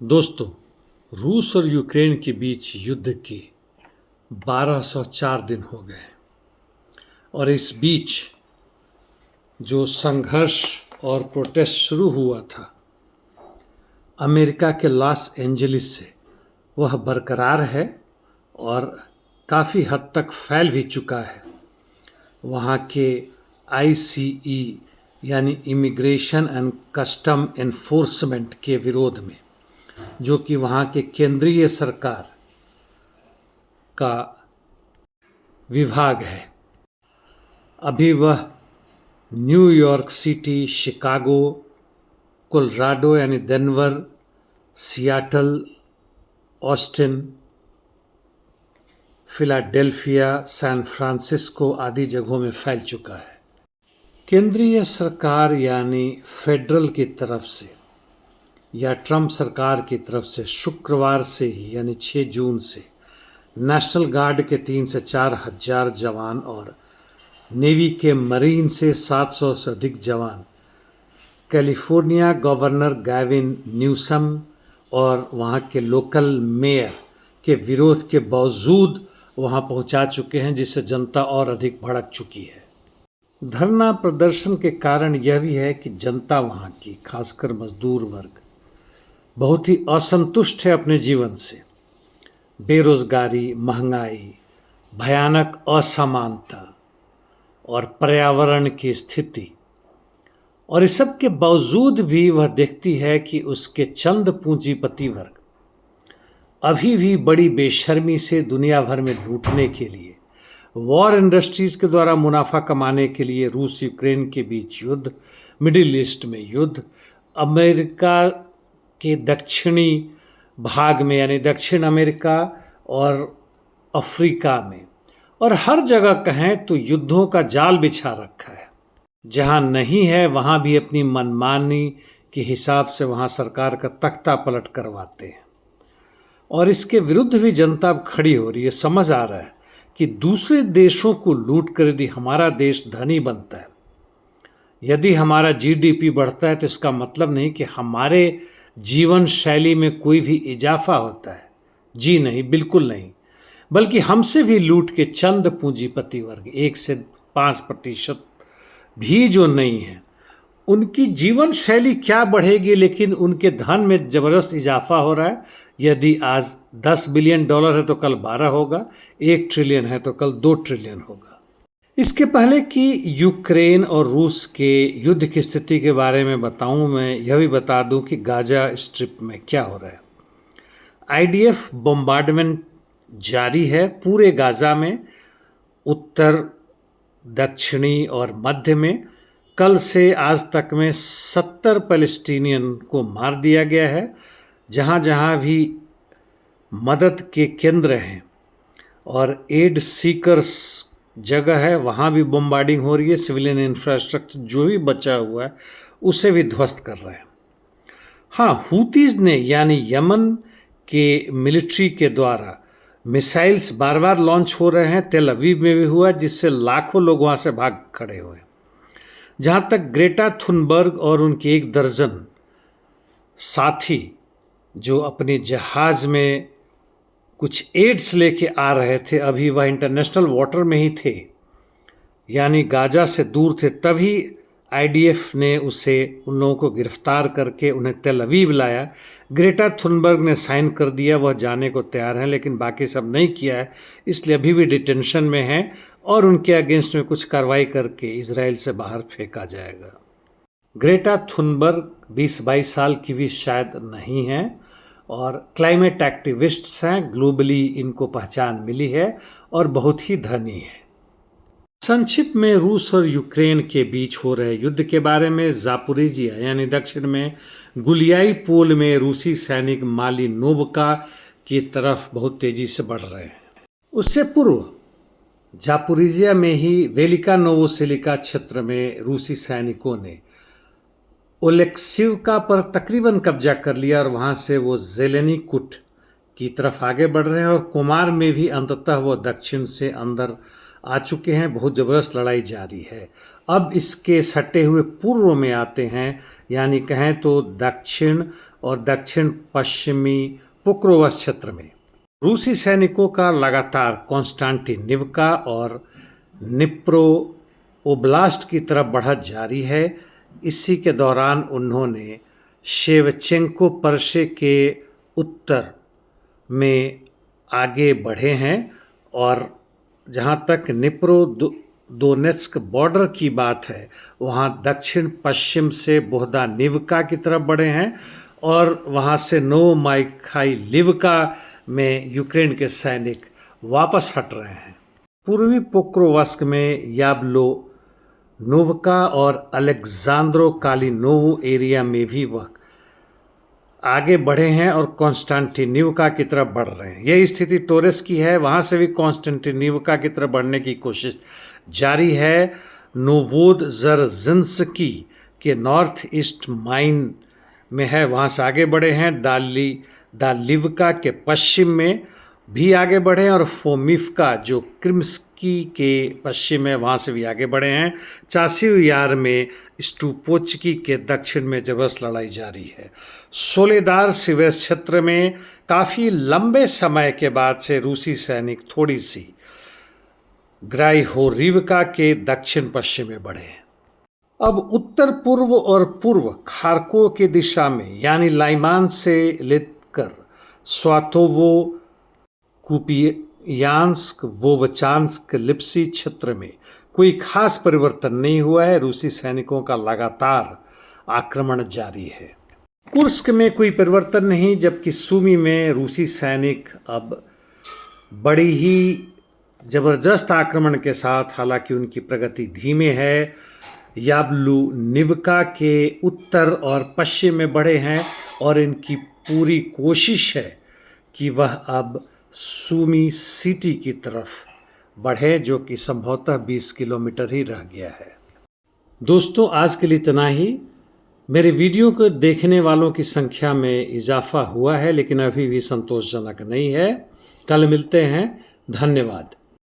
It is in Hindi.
दोस्तों, रूस और यूक्रेन के बीच युद्ध के 1204 दिन हो गए और इस बीच जो संघर्ष और प्रोटेस्ट शुरू हुआ था अमेरिका के लॉस एंजलिस से, वह बरकरार है और काफ़ी हद तक फैल भी चुका है। वहाँ के आईसीई यानी इमिग्रेशन एंड कस्टम एनफोर्समेंट के विरोध में, जो कि वहाँ के केंद्रीय सरकार का विभाग है। अभी वह न्यूयॉर्क सिटी, शिकागो, कोलोराडो यानी Denver, Seattle, Austin, Philadelphia, San Francisco आदि जगहों में फैल चुका है। केंद्रीय सरकार यानी फेडरल की तरफ से या ट्रंप सरकार की तरफ से शुक्रवार से ही यानी 6 जून से नेशनल गार्ड के 3 से 4 हजार जवान और नेवी के मरीन से 700 से अधिक जवान कैलिफोर्निया गवर्नर गैविन न्यूसम और वहाँ के लोकल मेयर के विरोध के बावजूद वहाँ पहुँचा चुके हैं, जिससे जनता और अधिक भड़क चुकी है। धरना प्रदर्शन के कारण यह भी है कि जनता वहाँ की, खासकर मजदूर वर्ग, बहुत ही असंतुष्ट है अपने जीवन से। बेरोजगारी, महंगाई, भयानक असमानता और पर्यावरण की स्थिति, और इस सब के बावजूद भी वह देखती है कि उसके चंद पूंजीपति वर्ग अभी भी बड़ी बेशर्मी से दुनिया भर में लूटने के लिए, वॉर इंडस्ट्रीज के द्वारा मुनाफा कमाने के लिए रूस यूक्रेन के बीच युद्ध, मिडिल ईस्ट में युद्ध, अमेरिका के दक्षिणी भाग में यानी दक्षिण अमेरिका और अफ्रीका में, और हर जगह कहें तो युद्धों का जाल बिछा रखा है। जहां नहीं है वहां भी अपनी मनमानी के हिसाब से वहां सरकार का तख्ता पलट करवाते हैं, और इसके विरुद्ध भी जनता अब खड़ी हो रही है। समझ आ रहा है कि दूसरे देशों को लूट कर यदि हमारा देश धनी बनता है, यदि हमारा जीडीपी बढ़ता है, तो इसका मतलब नहीं कि हमारे जीवन शैली में कोई भी इजाफा होता है। जी नहीं, बिल्कुल नहीं। बल्कि हमसे भी लूट के चंद पूंजीपति वर्ग 1 से 5% भी जो नहीं है, उनकी जीवन शैली क्या बढ़ेगी, लेकिन उनके धन में ज़बरदस्त इजाफा हो रहा है। यदि आज $10 बिलियन है तो कल 12 होगा, 1 ट्रिलियन है तो कल 2 ट्रिलियन होगा। इसके पहले कि यूक्रेन और रूस के युद्ध की स्थिति के बारे में बताऊं, मैं यह भी बता दूं कि गाजा स्ट्रिप में क्या हो रहा है। आईडीएफ बम्बार्डमेंट जारी है पूरे गाजा में, उत्तर, दक्षिणी और मध्य में। कल से आज तक में 70 पैलेस्टीनियन को मार दिया गया है। जहाँ जहाँ भी मदद के केंद्र हैं और एड सीकर्स जगह है, वहाँ भी बम्बार्डिंग हो रही है। सिविलियन इंफ्रास्ट्रक्चर जो भी बचा हुआ है उसे भी ध्वस्त कर रहे हैं। हाँ, हूतीज़ ने यानी यमन के मिलिट्री के द्वारा मिसाइल्स बार बार लॉन्च हो रहे हैं। तेल अवीव में भी हुआ, जिससे लाखों लोग वहाँ से भाग खड़े हुए। जहाँ तक ग्रेटा थुनबर्ग और उनके 1 दर्जन साथी जो अपने जहाज़ में कुछ एड्स लेके आ रहे थे, अभी वह इंटरनेशनल वाटर में ही थे, यानी गाजा से दूर थे, तभी आईडीएफ ने उन लोगों को गिरफ्तार करके उन्हें तेल अवीव लाया। ग्रेटा थुनबर्ग ने साइन कर दिया, वह जाने को तैयार हैं, लेकिन बाकी सब नहीं किया है, इसलिए अभी भी डिटेंशन में हैं और उनके अगेंस्ट में कुछ कार्रवाई करके इजराइल से बाहर फेंका जाएगा। ग्रेटा थुनबर्ग 20-22 साल की भी शायद नहीं हैं और क्लाइमेट एक्टिविस्ट्स हैं। ग्लोबली इनको पहचान मिली है और बहुत ही धनी है। संक्षिप्त में रूस और यूक्रेन के बीच हो रहे युद्ध के बारे में, जापोरिजिया यानी दक्षिण में गुलियाई पोल में रूसी सैनिक मालिनोवका की तरफ बहुत तेजी से बढ़ रहे हैं। उससे पूर्व जापोरिजिया में ही वेलिका नोवोसिलिका क्षेत्र में रूसी सैनिकों ने ओलेक्सिवका पर तकरीबन कब्जा कर लिया और वहाँ से वो जेलेनिकुट की तरफ आगे बढ़ रहे हैं, और कुमार में भी अंततः वो दक्षिण से अंदर आ चुके हैं, बहुत ज़बरदस्त लड़ाई जारी है। अब इसके सटे हुए पूर्व में आते हैं, यानी कहें तो दक्षिण और दक्षिण पश्चिमी पोक्रोवस क्षेत्र में रूसी सैनिकों का लगातार कॉन्स्टेंटिनिवका और निप्रो ओब्लास्ट की तरफ बढ़त जारी है। इसी के दौरान उन्होंने शेवचेंको पर्शे के उत्तर में आगे बढ़े हैं और जहाँ तक निप्रो दोनेत्स्क बॉर्डर की बात है, वहाँ दक्षिण पश्चिम से बोहदानिवका की तरफ बढ़े हैं और वहाँ से नोवोमाइखाइलिवका में यूक्रेन के सैनिक वापस हट रहे हैं। पूर्वी पोक्रोवस्क में याब्लो नोवका और अलेक्जांद्रो कालिनोवो एरिया में भी वह आगे बढ़े हैं और कॉन्स्टेंटिनिवका की तरफ बढ़ रहे हैं। यही स्थिति टोरेस की है, वहाँ से भी कॉन्स्टेंटिनिवका की तरफ बढ़ने की कोशिश जारी है। नोवोदजरजिन्स्की के नॉर्थ ईस्ट माइन में है, वहाँ से आगे बढ़े हैं। दालिवका के पश्चिम में भी आगे बढ़े और फोमिवका जो क्रिम्स्की के पश्चिम है, वहाँ से भी आगे बढ़े हैं। चासिव यार में स्टूपोचकी के दक्षिण में जबरदस्त लड़ाई जारी है। सोलेदार सिवेस क्षेत्र में काफ़ी लंबे समय के बाद से रूसी सैनिक थोड़ी सी ग्राइहोरिवका के दक्षिण पश्चिम में बढ़े हैं। अब उत्तर पूर्व और पूर्व खार्कोव की दिशा में, यानी लाइमान से लेकर स्वातोवो, कुपियांस्क, वोवचांस्क, लिप्सी क्षेत्र में कोई खास परिवर्तन नहीं हुआ है। रूसी सैनिकों का लगातार आक्रमण जारी है। कुर्स्क में कोई परिवर्तन नहीं, जबकि सूमी में रूसी सैनिक अब बड़ी ही जबरदस्त आक्रमण के साथ, हालांकि उनकी प्रगति धीमे है, याब्लू निवका के उत्तर और पश्चिम में बढ़े हैं और इनकी पूरी कोशिश है कि वह अब सूमी सिटी की तरफ बढ़े, जो कि संभवतः 20 किलोमीटर ही रह गया है। दोस्तों, आज के लिए इतना ही। मेरे वीडियो को देखने वालों की संख्या में इजाफा हुआ है, लेकिन अभी भी संतोषजनक नहीं है। कल मिलते हैं। धन्यवाद।